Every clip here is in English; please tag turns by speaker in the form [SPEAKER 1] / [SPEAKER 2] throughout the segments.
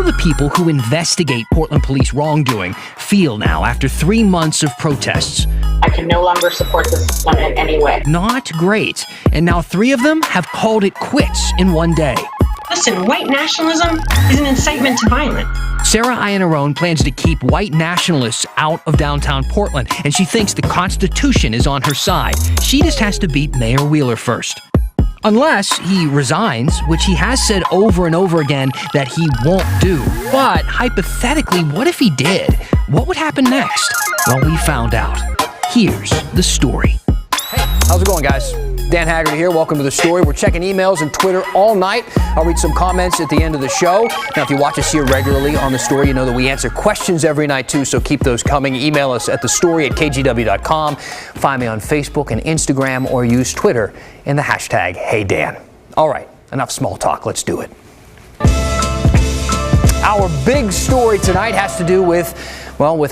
[SPEAKER 1] do the people who investigate Portland police wrongdoing feel now after 3 months of protests?
[SPEAKER 2] I can no longer support the system in any way.
[SPEAKER 1] Not great. And now 3 of them have called it quits in one day.
[SPEAKER 3] Listen, white nationalism is an incitement to violence.
[SPEAKER 1] Sarah Iannarone plans to keep white nationalists out of downtown Portland, and she thinks the Constitution is on her side. She just has to beat Mayor Wheeler first. Unless he resigns, which he has said over and over again that he won't do. But hypothetically, what if he did? What would happen next? Well, we found out. Here's the story. Hey, how's it going, guys? Dan Haggerty here. Welcome to The Story. We're checking emails and Twitter all night. I'll read some comments at the end of the show. Now, if you watch us here regularly on The Story, you know that we answer questions every night, too, so keep those coming. Email us at thestory@kgw.com. Find me on Facebook and Instagram, or use Twitter in the hashtag HeyDan. All right, enough small talk. Let's do it. Our big story tonight has to do with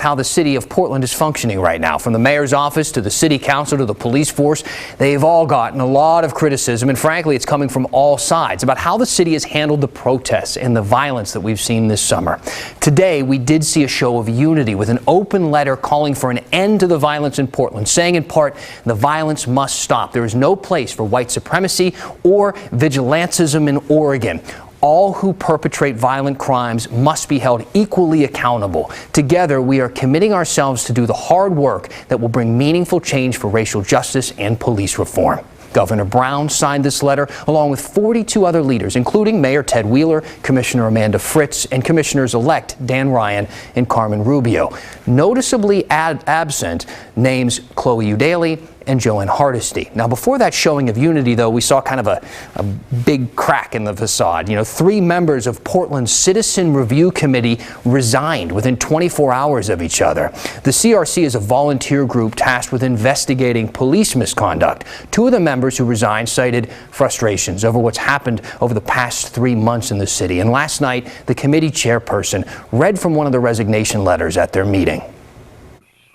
[SPEAKER 1] how the city of Portland is functioning right now. From the mayor's office to the city council to the police force, they've all gotten a lot of criticism, and frankly, it's coming from all sides about how the city has handled the protests and the violence that we've seen this summer. Today, we did see a show of unity with an open letter calling for an end to the violence in Portland, saying in part, the violence must stop. There is no place for white supremacy or vigilantism in Oregon. All who perpetrate violent crimes must be held equally accountable. Together, we are committing ourselves to do the hard work that will bring meaningful change for racial justice and police reform. Governor Brown signed this letter along with 42 other leaders, including Mayor Ted Wheeler, Commissioner Amanda Fritz, and Commissioners-elect Dan Ryan and Carmen Rubio. Noticeably absent names Chloe Udaly and Joanne Hardesty. Now, before that showing of unity, though, we saw kind of a big crack in the facade. 3 members of Portland's Citizen Review Committee resigned within 24 hours of each other. The CRC is a volunteer group tasked with investigating police misconduct. 2 of the members who resigned cited frustrations over what's happened over the past 3 months in the city. And last night, the committee chairperson read from one of the resignation letters at their meeting.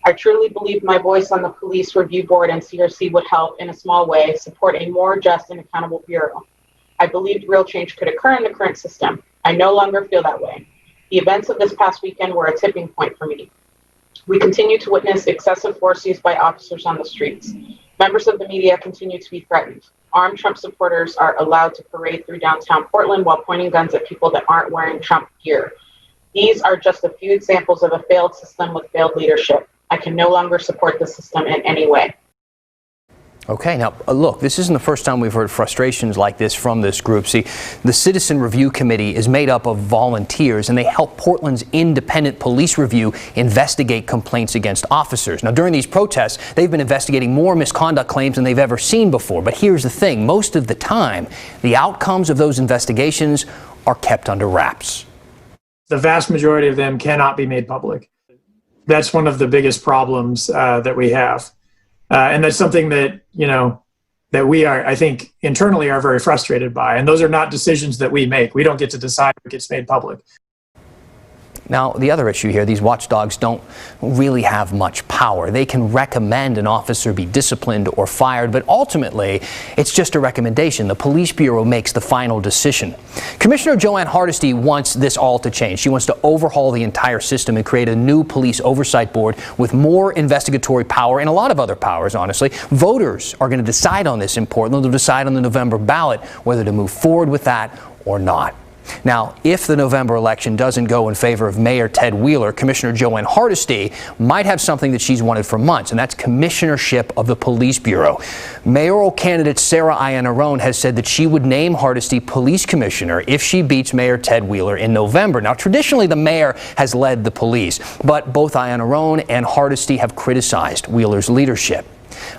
[SPEAKER 2] I truly believe my voice on the Police Review Board and CRC would help, in a small way, support a more just and accountable bureau. I believed real change could occur in the current system. I no longer feel that way. The events of this past weekend were a tipping point for me. We continue to witness excessive force used by officers on the streets. Members of the media continue to be threatened. Armed Trump supporters are allowed to parade through downtown Portland while pointing guns at people that aren't wearing Trump gear. These are just a few examples of a failed system with failed leadership. I can no longer support the system in any way.
[SPEAKER 1] Okay, now look, this isn't the first time we've heard frustrations like this from this group. See, the Citizen Review Committee is made up of volunteers, and they help Portland's independent police review investigate complaints against officers. Now, during these protests, they've been investigating more misconduct claims than they've ever seen before. But here's the thing, most of the time, the outcomes of those investigations are kept under wraps.
[SPEAKER 4] The vast majority of them cannot be made public. That's one of the biggest problems that we have. And that's something that, that we are, I think, internally are very frustrated by. And those are not decisions that we make. We don't get to decide what gets made public.
[SPEAKER 1] Now, the other issue here, these watchdogs don't really have much power. They can recommend an officer be disciplined or fired, but ultimately, it's just a recommendation. The police bureau makes the final decision. Commissioner Joanne Hardesty wants this all to change. She wants to overhaul the entire system and create a new police oversight board with more investigatory power and a lot of other powers, honestly. Voters are going to decide on this in Portland. They'll decide on the November ballot whether to move forward with that or not. Now, if the November election doesn't go in favor of Mayor Ted Wheeler, Commissioner Joanne Hardesty might have something that she's wanted for months, and that's commissionership of the police bureau. Mayoral candidate Sarah Iannarone has said that she would name Hardesty police commissioner if she beats Mayor Ted Wheeler in November. Now, traditionally, the mayor has led the police, but both Iannarone and Hardesty have criticized Wheeler's leadership.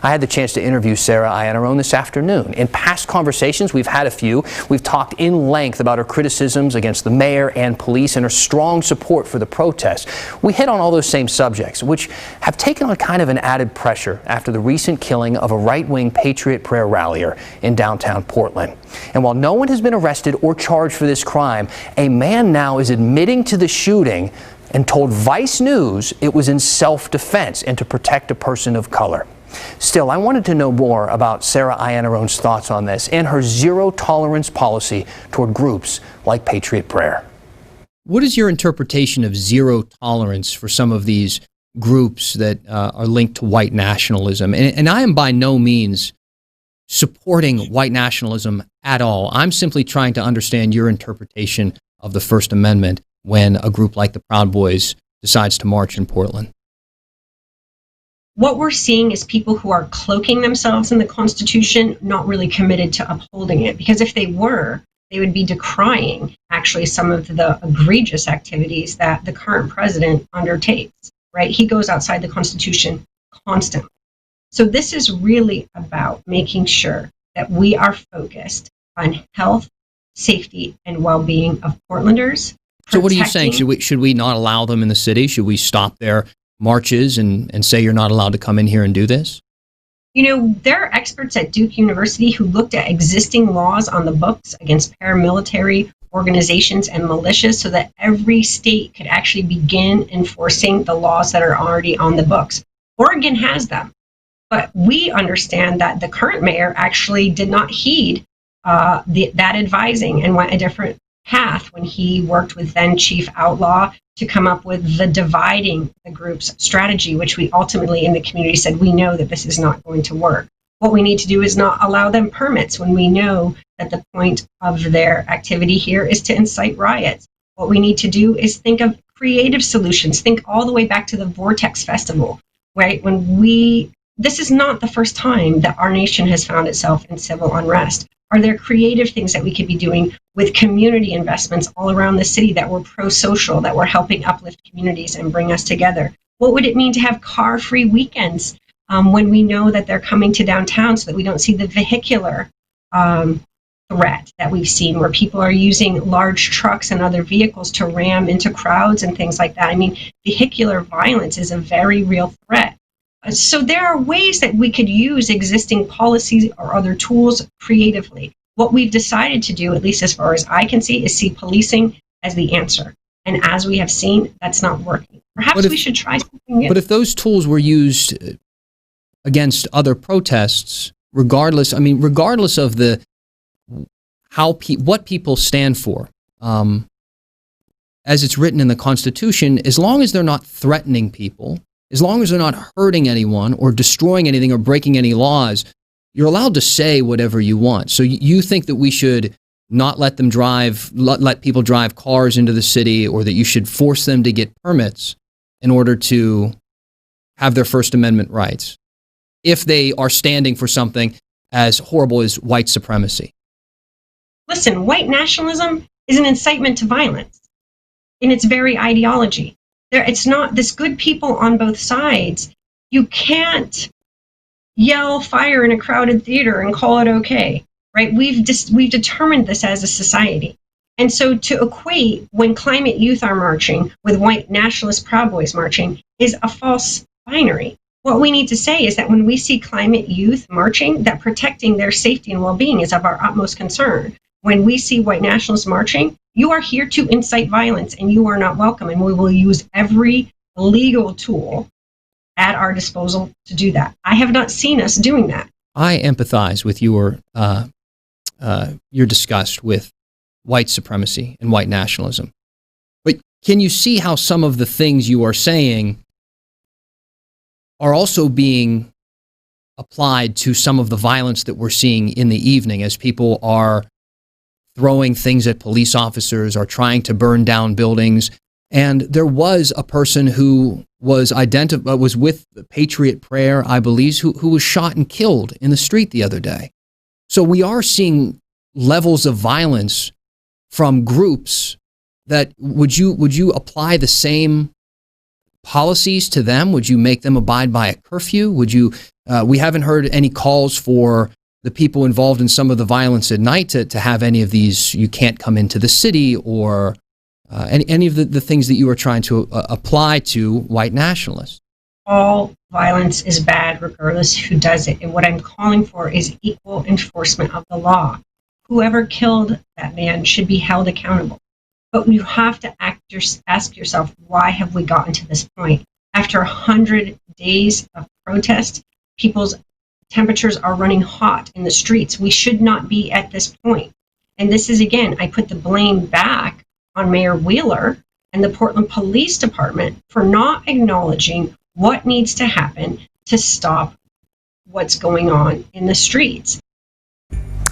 [SPEAKER 1] I had the chance to interview Sarah Iannarone this afternoon. In past conversations, we've had a few. We've talked in length about her criticisms against the mayor and police and her strong support for the protests. We hit on all those same subjects, which have taken on kind of an added pressure after the recent killing of a right-wing Patriot Prayer rallier in downtown Portland. And while no one has been arrested or charged for this crime, a man now is admitting to the shooting and told Vice News it was in self-defense and to protect a person of color. Still, I wanted to know more about Sarah Iannarone's thoughts on this and her zero-tolerance policy toward groups like Patriot Prayer. What is your interpretation of zero tolerance for some of these groups that are linked to white nationalism? And I am by no means supporting white nationalism at all. I'm simply trying to understand your interpretation of the First Amendment when a group like the Proud Boys decides to march in Portland.
[SPEAKER 3] What we're seeing is people who are cloaking themselves in the Constitution, not really committed to upholding it. Because if they were, they would be decrying actually some of the egregious activities that the current president undertakes, right? He goes outside the Constitution constantly. So this is really about making sure that we are focused on health, safety, and well-being of Portlanders.
[SPEAKER 1] So what are you saying? Should we not allow them in the city? Should we stop their marches and say you're not allowed to come in here and do this?
[SPEAKER 3] You know, there are experts at Duke University who looked at existing laws on the books against paramilitary organizations and militias so that every state could actually begin enforcing the laws that are already on the books. Oregon has them, but we understand that the current mayor actually did not heed that advising and went a different path when he worked with then Chief Outlaw to come up with the dividing the groups strategy, which we ultimately in the community said, we know that this is not going to work. What we need to do is not allow them permits when we know that the point of their activity here is to incite riots. What we need to do is think of creative solutions. Think all the way back to the Vortex Festival, right? This is not the first time that our nation has found itself in civil unrest. Are there creative things that we could be doing with community investments all around the city that were pro-social, that were helping uplift communities and bring us together? What would it mean to have car-free weekends when we know that they're coming to downtown so that we don't see the vehicular threat that we've seen where people are using large trucks and other vehicles to ram into crowds and things like that? I mean, vehicular violence is a very real threat. So there are ways that we could use existing policies or other tools creatively. What we've decided to do, at least as far as I can see, is see policing as the answer. And as we have seen, that's not working. Perhaps we should try something new.
[SPEAKER 1] But if those tools were used against other protests, regardless of what people stand for, as it's written in the Constitution, as long as they're not threatening people, as long as they're not hurting anyone or destroying anything or breaking any laws, you're allowed to say whatever you want. So you think that we should not let them let people drive cars into the city, or that you should force them to get permits in order to have their First Amendment rights if they are standing for something as horrible as white supremacy?
[SPEAKER 3] Listen, white nationalism is an incitement to violence in its very ideology. It's not this good people on both sides. You can't yell fire in a crowded theater and call it okay, right? We've determined this as a society. And so to equate when climate youth are marching with white nationalist Proud Boys marching is a false binary. What we need to say is that when we see climate youth marching, that protecting their safety and well-being is of our utmost concern. When we see white nationalists marching, you are here to incite violence and you are not welcome. And we will use every legal tool at our disposal to do that. I have not seen us doing that.
[SPEAKER 1] I empathize with your disgust with white supremacy and white nationalism. But can you see how some of the things you are saying are also being applied to some of the violence that we're seeing in the evening as people are throwing things at police officers or trying to burn down buildings? And there was a person who was with the Patriot Prayer, I believe, who was shot and killed in the street the other day. So we are seeing levels of violence from groups that would you apply the same policies to them? Would you make them abide by a curfew? We haven't heard any calls for the people involved in some of the violence at night to have any of these, you can't come into the city, or any of the things that you are trying to apply to white nationalists.
[SPEAKER 3] All violence is bad regardless who does it. And what I'm calling for is equal enforcement of the law. Whoever killed that man should be held accountable. But you have to ask yourself, why have we gotten to this point? After 100 days of protest, people's temperatures are running hot in the streets. We should not be at this point. And this is, again, I put the blame back on Mayor Wheeler and the Portland Police Department for not acknowledging what needs to happen to stop what's going on in the streets.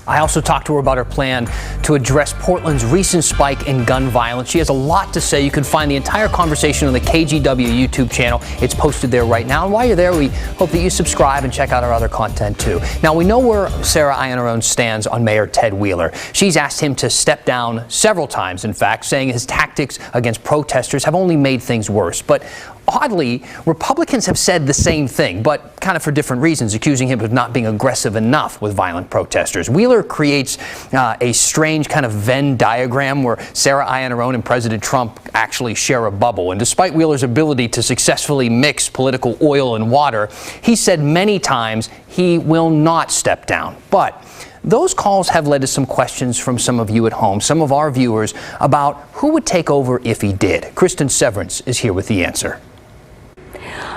[SPEAKER 1] I also talked to her about her plan to address Portland's recent spike in gun violence. She has a lot to say. You can find the entire conversation on the KGW YouTube channel. It's posted there right now. And while you're there, we hope that you subscribe and check out our other content too. Now, we know where Sarah Iannarone stands on Mayor Ted Wheeler. She's asked him to step down several times, in fact, saying his tactics against protesters have only made things worse. But oddly, Republicans have said the same thing, but kind of for different reasons, accusing him of not being aggressive enough with violent protesters. Wheeler creates a strange kind of Venn diagram where Sarah Iannarone and President Trump actually share a bubble. And despite Wheeler's ability to successfully mix political oil and water, he said many times he will not step down. But those calls have led to some questions from some of you at home, some of our viewers, about who would take over if he did. Kristen Severance is here with the answer.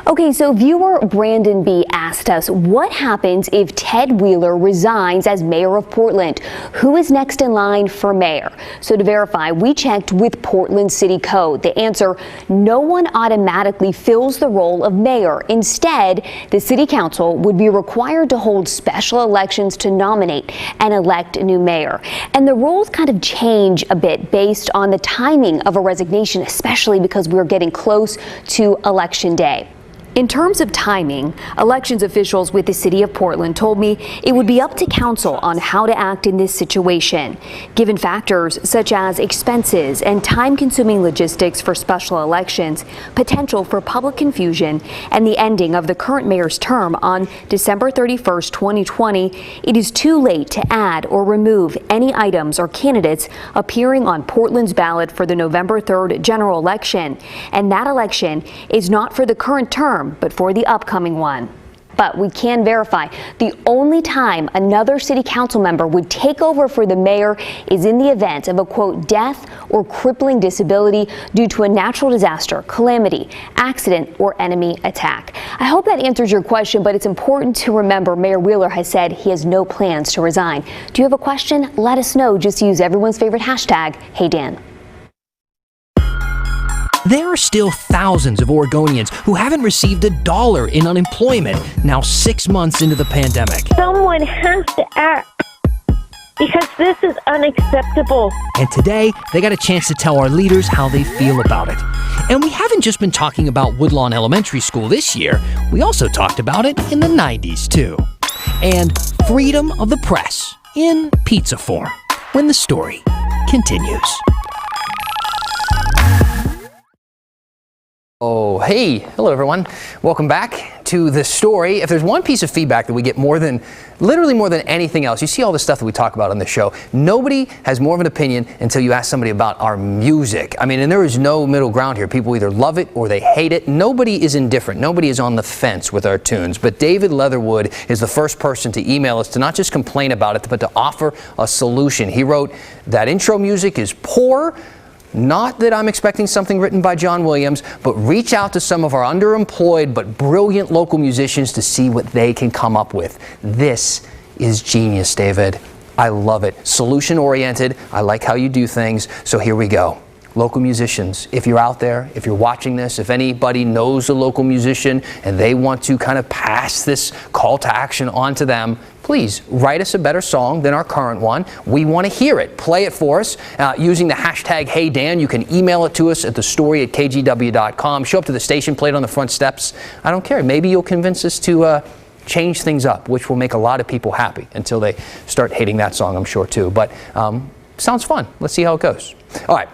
[SPEAKER 5] Okay, so viewer Brandon B. asked us, what happens if Ted Wheeler resigns as mayor of Portland? Who is next in line for mayor? So to verify, we checked with Portland City Code. The answer, no one automatically fills the role of mayor. Instead, the city council would be required to hold special elections to nominate and elect a new mayor. And the rules kind of change a bit based on the timing of a resignation, especially because we're getting close to Election Day. In terms of timing, elections officials with the city of Portland told me it would be up to council on how to act in this situation, given factors such as expenses and time-consuming logistics for special elections, potential for public confusion, and the ending of the current mayor's term on December 31st, 2020. It is too late to add or remove any items or candidates appearing on Portland's ballot for the November 3rd general election. And that election is not for the current term, but for the upcoming one. But we can verify the only time another city council member would take over for the mayor is in the event of a, quote, death or crippling disability due to a natural disaster, calamity, accident, or enemy attack. I hope that answers your question, but it's important to remember Mayor Wheeler has said he has no plans to resign. Do you have a question? Let us know. Just use everyone's favorite hashtag, HeyDan.
[SPEAKER 1] There are still thousands of Oregonians who haven't received $1 in unemployment, now 6 months into the pandemic.
[SPEAKER 6] Someone has to act because this is unacceptable.
[SPEAKER 1] And today, they got a chance to tell our leaders how they feel about it. And we haven't just been talking about Woodlawn Elementary School this year, we also talked about it in the 90s too. And freedom of the press in pizza form, when the story continues. Oh, hey, hello everyone. Welcome back to The Story. If there's one piece of feedback that we get literally more than anything else, you see all the stuff that we talk about on the show. Nobody has more of an opinion until you ask somebody about our music. I mean, and there is no middle ground here. People either love it or they hate it. Nobody is indifferent. Nobody is on the fence with our tunes. But David Leatherwood is the first person to email us to not just complain about it, but to offer a solution. He wrote, that intro music is poor. Not that I'm expecting something written by John Williams, but reach out to some of our underemployed but brilliant local musicians to see what they can come up with. This is genius, David. I love it. Solution-oriented. I like how you do things. So here we go. Local musicians, if you're out there, if you're watching this, if anybody knows a local musician and they want to kind of pass this call to action on to them, please write us a better song than our current one. We want to hear it. Play it for us using the hashtag HeyDan. You can email it to us at thestory@kgw.com. Show up to the station, play it on the front steps. I don't care. Maybe you'll convince us to change things up, which will make a lot of people happy until they start hating that song, I'm sure, too. But sounds fun. Let's see how it goes. All right.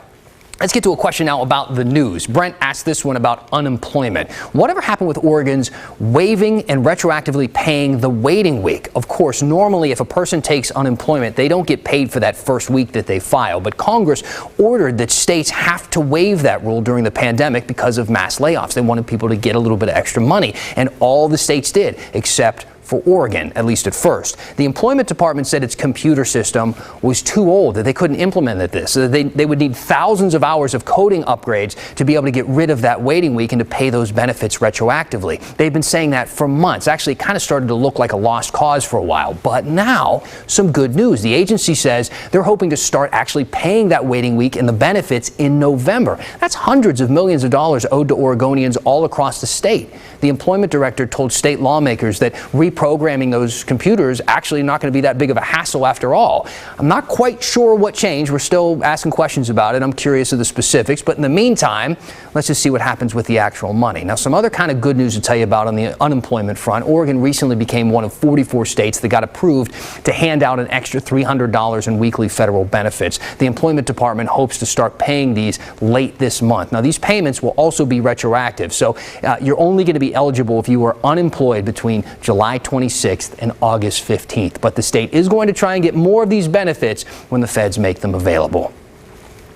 [SPEAKER 1] Let's get to a question now about the news. Brent asked this one about unemployment. Whatever happened with Oregon's waiving and retroactively paying the waiting week? Of course, normally if a person takes unemployment, they don't get paid for that first week that they file. But Congress ordered that states have to waive that rule during the pandemic because of mass layoffs. They wanted people to get a little bit of extra money. And all the states did, except for Oregon, at least at first. The employment department said its computer system was too old, that they couldn't implement this. So they would need thousands of hours of coding upgrades to be able to get rid of that waiting week and to pay those benefits retroactively. They've been saying that for months. Actually, it kind of started to look like a lost cause for a while. But now, some good news. The agency says they're hoping to start actually paying that waiting week and the benefits in November. That's hundreds of millions of dollars owed to Oregonians all across the state. The employment director told state lawmakers that reprogramming those computers actually not going to be that big of a hassle after all. I'm not quite sure what changed. We're still asking questions about it. I'm curious of the specifics. But in the meantime, let's just see what happens with the actual money. Now, some other kind of good news to tell you about on the unemployment front. Oregon recently became one of 44 states that got approved to hand out an extra $300 in weekly federal benefits. The employment department hopes to start paying these late this month. Now, these payments will also be retroactive. So you're only going to be eligible if you were unemployed between July 26th and August 15th. But the state is going to try and get more of these benefits when the feds make them available.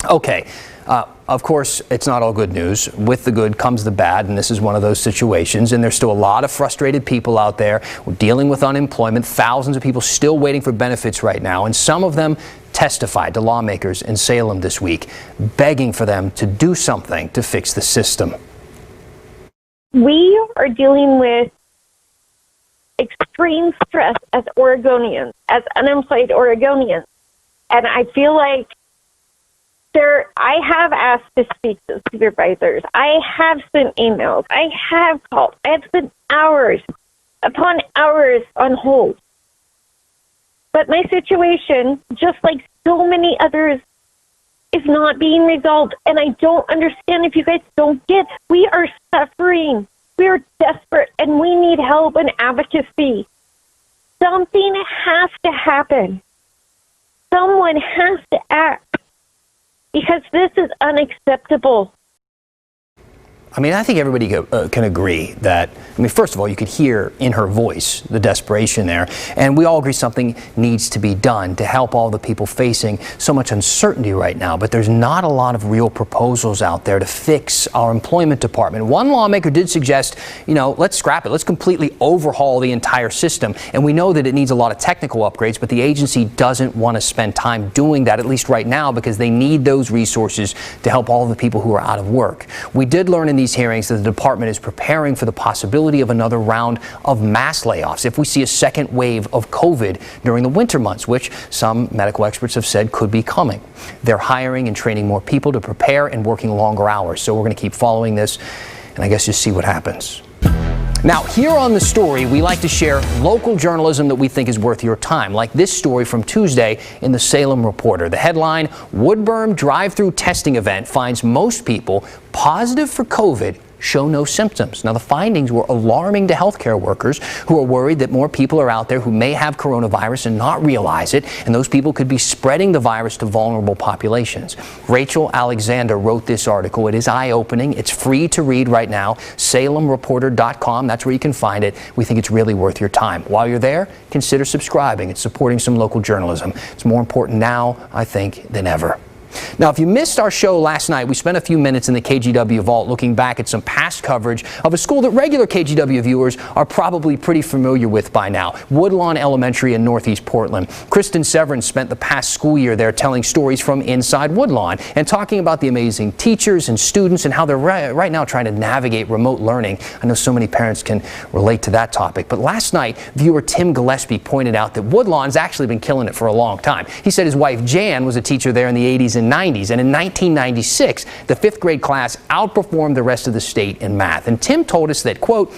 [SPEAKER 1] Okay. Of course, it's not all good news. With the good comes the bad, and this is one of those situations. And there's still a lot of frustrated people out there dealing with unemployment, thousands of people still waiting for benefits right now, and some of them testified to lawmakers in Salem this week, begging for them to do something to fix the system.
[SPEAKER 6] We are dealing with extreme stress as Oregonians, as unemployed Oregonians, and I feel like I have asked to speak to supervisors. I have sent emails. I have called. I have spent hours upon hours on hold. But my situation, just like so many others, is not being resolved. And I don't understand if you guys don't get. We are suffering. We are desperate, and we need help and advocacy. Something has to happen. Someone has to act. Because this is unacceptable.
[SPEAKER 1] I mean, I think everybody can agree that, first of all, you could hear in her voice the desperation there. And we all agree something needs to be done to help all the people facing so much uncertainty right now. But there's not a lot of real proposals out there to fix our employment department. One lawmaker did suggest, let's scrap it. Let's completely overhaul the entire system. And we know that it needs a lot of technical upgrades, but the agency doesn't want to spend time doing that, at least right now, because they need those resources to help all the people who are out of work. We did learn in these hearings that the department is preparing for the possibility of another round of mass layoffs if we see a second wave of COVID during the winter months, which some medical experts have said could be coming. They're hiring and training more people to prepare and working longer hours. So we're going to keep following this and I guess just see what happens. Now, here on The Story, we like to share local journalism that we think is worth your time, like this story from Tuesday in the Salem Reporter. The headline, Woodburn drive-through testing event finds most people positive for COVID show no symptoms. Now, the findings were alarming to healthcare workers who are worried that more people are out there who may have coronavirus and not realize it, and those people could be spreading the virus to vulnerable populations. Rachel Alexander wrote this article. It is eye-opening. It's free to read right now. SalemReporter.com. That's where you can find it. We think it's really worth your time. While you're there, consider subscribing and supporting some local journalism. It's more important now, I think, than ever. Now, if you missed our show last night, we spent a few minutes in the KGW vault looking back at some past coverage of a school that regular KGW viewers are probably pretty familiar with by now, Woodlawn Elementary in Northeast Portland. Kristen Severin spent the past school year there telling stories from inside Woodlawn and talking about the amazing teachers and students and how they're right now trying to navigate remote learning. I know so many parents can relate to that topic. But last night, viewer Tim Gillespie pointed out that Woodlawn's actually been killing it for a long time. He said his wife Jan was a teacher there in the 80s and 90s, and in 1996, the 5th grade class outperformed the rest of the state in math. And Tim told us that, quote,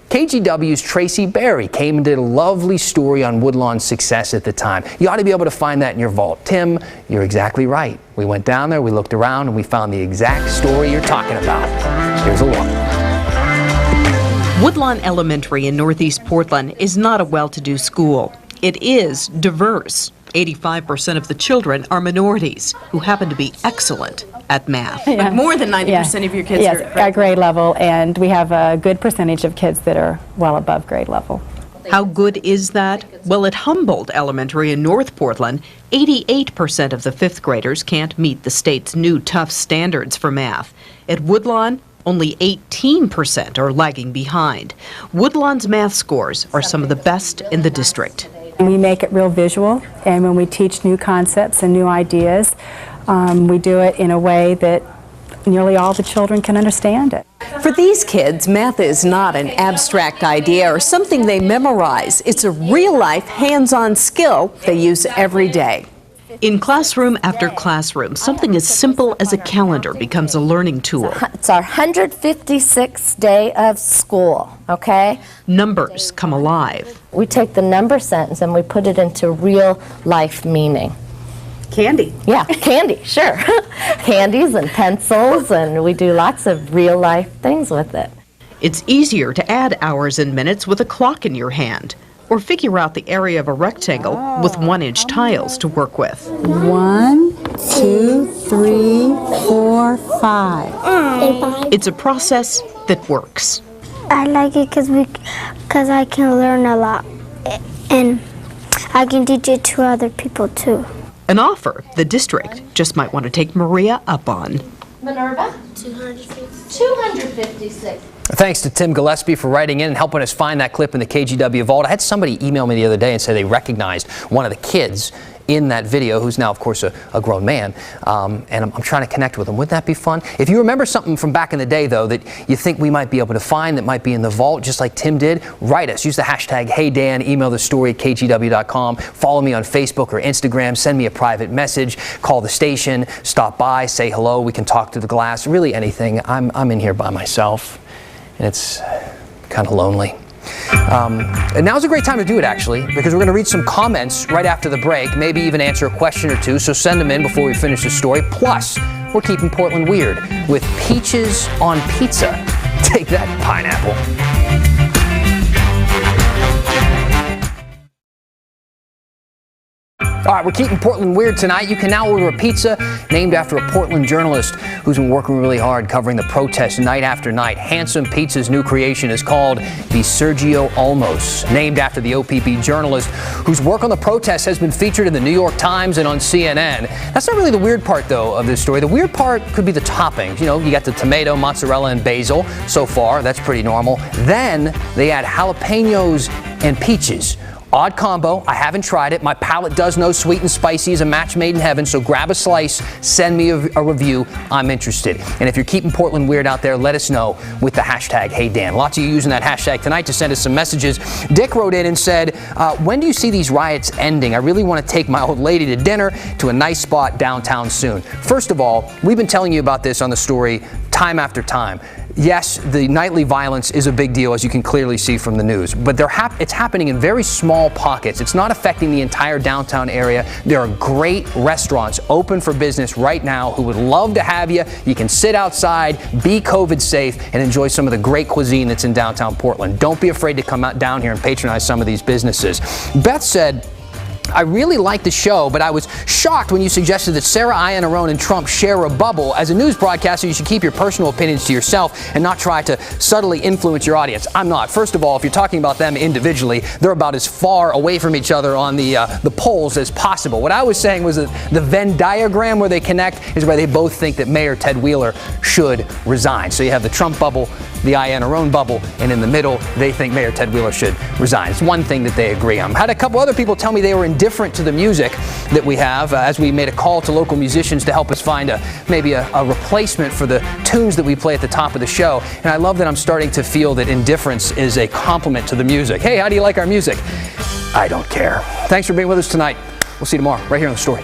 [SPEAKER 1] KGW's Tracy Berry came and did a lovely story on Woodlawn's success at the time. You ought to be able to find that in your vault. Tim, you're exactly right. We went down there, we looked around, and we found the exact story you're talking about. Here's a look.
[SPEAKER 7] Woodlawn Elementary in Northeast Portland is not a well-to-do school. It is diverse. 85% of the children are minorities who happen to be excellent at math.
[SPEAKER 8] Yeah.
[SPEAKER 9] But more than 90% of your kids
[SPEAKER 8] yes,
[SPEAKER 9] are
[SPEAKER 8] at grade level, and we have a good percentage of kids that are well above grade level.
[SPEAKER 7] How good is that? Well, at Humboldt Elementary in North Portland, 88% of the 5th graders can't meet the state's new tough standards for math. At Woodlawn, Only 18% are lagging behind. Woodlawn's math scores are some of the best in the district.
[SPEAKER 8] We make it real visual, and when we teach new concepts and new ideas, we do it in a way that nearly all the children can understand it.
[SPEAKER 9] For these kids, math is not an abstract idea or something they memorize. It's a real-life, hands-on skill they use every day.
[SPEAKER 7] In classroom after classroom, something as simple as a calendar becomes a learning tool.
[SPEAKER 10] It's our 156th day of school, okay?
[SPEAKER 7] Numbers come alive.
[SPEAKER 10] We take the number sentence and we put it into real life meaning.
[SPEAKER 9] Candy.
[SPEAKER 10] Yeah, candy, sure. Candies and pencils, and we do lots of real life things with it.
[SPEAKER 7] It's easier to add hours and minutes with a clock in your hand, or figure out the area of a rectangle with 1-inch tiles to work with.
[SPEAKER 8] 1, 2, 3, 4, 5.
[SPEAKER 7] It's a process that works.
[SPEAKER 11] I like it because I can learn a lot, and I can teach it to other people too.
[SPEAKER 7] An offer the district just might want to take Maria up on.
[SPEAKER 11] Minerva? 256.
[SPEAKER 1] Thanks to Tim Gillespie for writing in and helping us find that clip in the KGW vault. I had somebody email me the other day and say they recognized one of the kids in that video, who's now, of course, a grown man, and I'm trying to connect with him. Wouldn't that be fun? If you remember something from back in the day, though, that you think we might be able to find that might be in the vault, just like Tim did, write us. Use the hashtag HeyDan, email the story at kgw.com, follow me on Facebook or Instagram, send me a private message, call the station, stop by, say hello, we can talk through the glass, really anything. I'm in here by myself, and it's kind of lonely. And now's a great time to do it, actually, because we're going to read some comments right after the break, maybe even answer a question or two, so send them in before we finish the story. Plus, we're keeping Portland weird with peaches on pizza. Take that, pineapple. All right, we're keeping Portland weird tonight. You can now order a pizza named after a Portland journalist who's been working really hard covering the protests night after night. Handsome Pizza's new creation is called the Sergio Olmos, named after the OPP journalist whose work on the protests has been featured in the New York Times and on CNN. That's not really the weird part, though, of this story. The weird part could be the toppings. You know, you got the tomato, mozzarella, and basil. So far, that's pretty normal. Then they add jalapenos and peaches. Odd combo. I haven't tried it. My palate does know sweet and spicy is a match made in heaven, so grab a slice, send me a review. I'm interested. And if you're keeping Portland weird out there, let us know with the hashtag HeyDan. Lots of you using that hashtag tonight to send us some messages. Dick wrote in and said, when do you see these riots ending? I really want to take my old lady to dinner to a nice spot downtown soon. First of all, we've been telling you about this on the story time after time. Yes, the nightly violence is a big deal, as you can clearly see from the news, but it's happening in very small pockets. It's not affecting the entire downtown area. There are great restaurants open for business right now who would love to have you. You can sit outside, be COVID safe, and enjoy some of the great cuisine that's in downtown Portland. Don't be afraid to come out down here and patronize some of these businesses. Beth said, I really like the show, but I was shocked when you suggested that Sarah Iannarone and Trump share a bubble. As a news broadcaster, you should keep your personal opinions to yourself and not try to subtly influence your audience. I'm not. First of all, if you're talking about them individually, they're about as far away from each other on the polls as possible. What I was saying was that the Venn diagram where they connect is where they both think that Mayor Ted Wheeler should resign. So you have the Trump bubble, the Iannarone bubble, and in the middle, they think Mayor Ted Wheeler should resign. It's one thing that they agree on. I had a couple other people tell me they were indifferent to the music that we have, as we made a call to local musicians to help us find maybe a replacement for the tunes that we play at the top of the show. And I love that I'm starting to feel that indifference is a compliment to the music. Hey, how do you like our music? I don't care. Thanks for being with us tonight. We'll see you tomorrow, right here on The Story.